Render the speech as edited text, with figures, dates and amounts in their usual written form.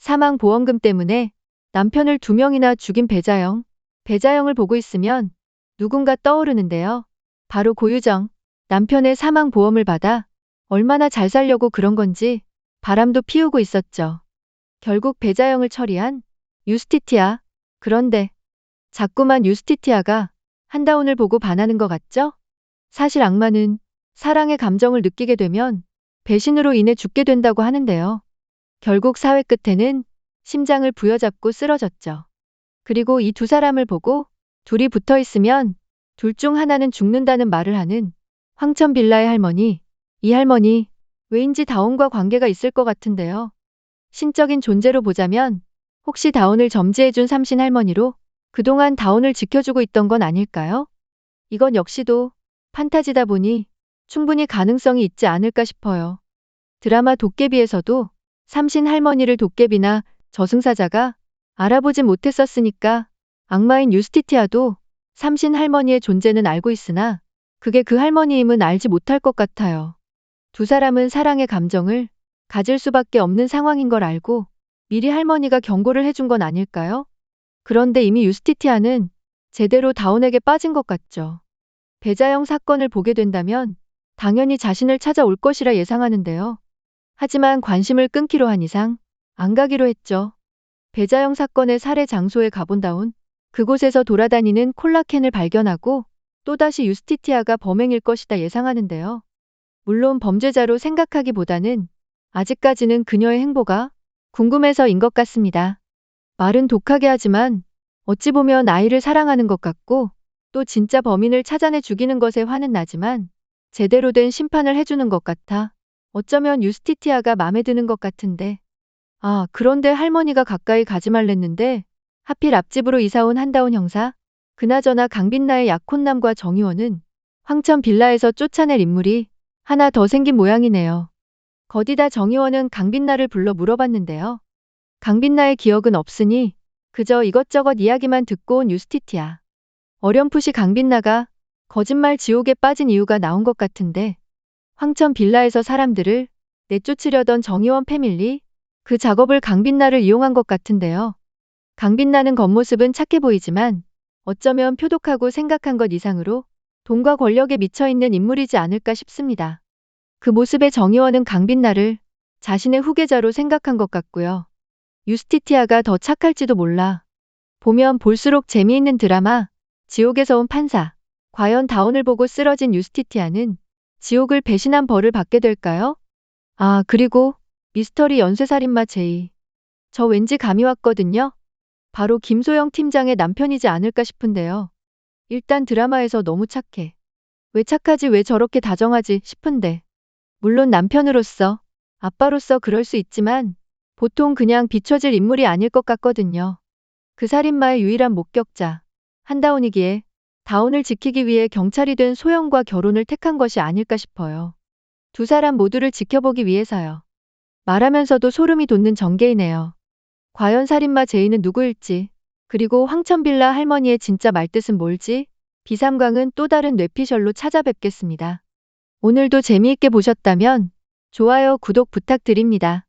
사망보험금 때문에 남편을 2명이나 죽인 배자영. 배자영을 보고 있으면 누군가 떠오르는데요. 바로 고유정. 남편의 사망보험을 받아 얼마나 잘 살려고 그런 건지 바람도 피우고 있었죠. 결국 배자영을 처리한 유스티티아. 그런데 자꾸만 유스티티아가 한다운을 보고 반하는 것 같죠? 사실 악마는 사랑의 감정을 느끼게 되면 배신으로 인해 죽게 된다고 하는데요. 결국 사회 끝에는 심장을 부여잡고 쓰러졌죠. 그리고 이 두 사람을 보고 둘이 붙어 있으면 둘 중 하나는 죽는다는 말을 하는 황천빌라의 할머니. 이 할머니 왜인지 다운과 관계가 있을 것 같은데요. 신적인 존재로 보자면 혹시 다운을 점지해준 삼신 할머니로 그동안 다운을 지켜주고 있던 건 아닐까요? 이건 역시도 판타지다 보니 충분히 가능성이 있지 않을까 싶어요. 드라마 도깨비에서도 삼신 할머니를 도깨비나 저승사자가 알아보지 못했었으니까 악마인 유스티티아도 삼신 할머니의 존재는 알고 있으나 그게 그 할머니임은 알지 못할 것 같아요. 두 사람은 사랑의 감정을 가질 수밖에 없는 상황인 걸 알고 미리 할머니가 경고를 해준 건 아닐까요? 그런데 이미 유스티티아는 제대로 다운에게 빠진 것 같죠. 배자영 사건을 보게 된다면 당연히 자신을 찾아올 것이라 예상하는데요. 하지만 관심을 끊기로 한 이상 안 가기로 했죠. 배자영 사건의 살해 장소에 가본 다운. 그곳에서 돌아다니는 콜라캔을 발견하고 또다시 유스티티아가 범행일 것이다 예상하는데요. 물론 범죄자로 생각하기보다는 아직까지는 그녀의 행보가 궁금해서인 것 같습니다. 말은 독하게 하지만 어찌 보면 아이를 사랑하는 것 같고 또 진짜 범인을 찾아내 죽이는 것에 화는 나지만 제대로 된 심판을 해주는 것 같아 어쩌면 유스티티아가 마음에 드는 것 같은데. 아, 그런데 할머니가 가까이 가지 말랬는데 하필 앞집으로 이사온 한다운 형사. 그나저나 강빛나의 약혼남과 정의원은 황천 빌라에서 쫓아낼 인물이 하나 더 생긴 모양이네요. 거디다 정의원은 강빛나를 불러 물어봤는데요. 강빛나의 기억은 없으니 그저 이것저것 이야기만 듣고 온 유스티티아. 어렴풋이 강빛나가 거짓말 지옥에 빠진 이유가 나온 것 같은데 황천 빌라에서 사람들을 내쫓으려던 정의원 패밀리, 그 작업을 강빛나를 이용한 것 같은데요. 강빛나는 겉모습은 착해 보이지만 어쩌면 표독하고 생각한 것 이상으로 돈과 권력에 미쳐있는 인물이지 않을까 싶습니다. 그 모습의 정의원은 강빛나를 자신의 후계자로 생각한 것 같고요. 유스티티아가 더 착할지도 몰라. 보면 볼수록 재미있는 드라마 지옥에서 온 판사. 과연 다운을 보고 쓰러진 유스티티아는 지옥을 배신한 벌을 받게 될까요? 아, 그리고 미스터리 연쇄살인마 제이. 저 왠지 감이 왔거든요. 바로 김소영 팀장의 남편이지 않을까 싶은데요. 일단 드라마에서 너무 착해. 왜 착하지, 왜 저렇게 다정하지 싶은데. 물론 남편으로서, 아빠로서 그럴 수 있지만 보통 그냥 비춰질 인물이 아닐 것 같거든요. 그 살인마의 유일한 목격자, 한다운이기에 다운을 지키기 위해 경찰이 된 소영과 결혼을 택한 것이 아닐까 싶어요. 두 사람 모두를 지켜보기 위해서요. 말하면서도 소름이 돋는 전개이네요. 과연 살인마 제이는 누구일지, 그리고 황천빌라 할머니의 진짜 말뜻은 뭘지, 비삼광은 또 다른 뇌피셜로 찾아뵙겠습니다. 오늘도 재미있게 보셨다면 좋아요, 구독 부탁드립니다.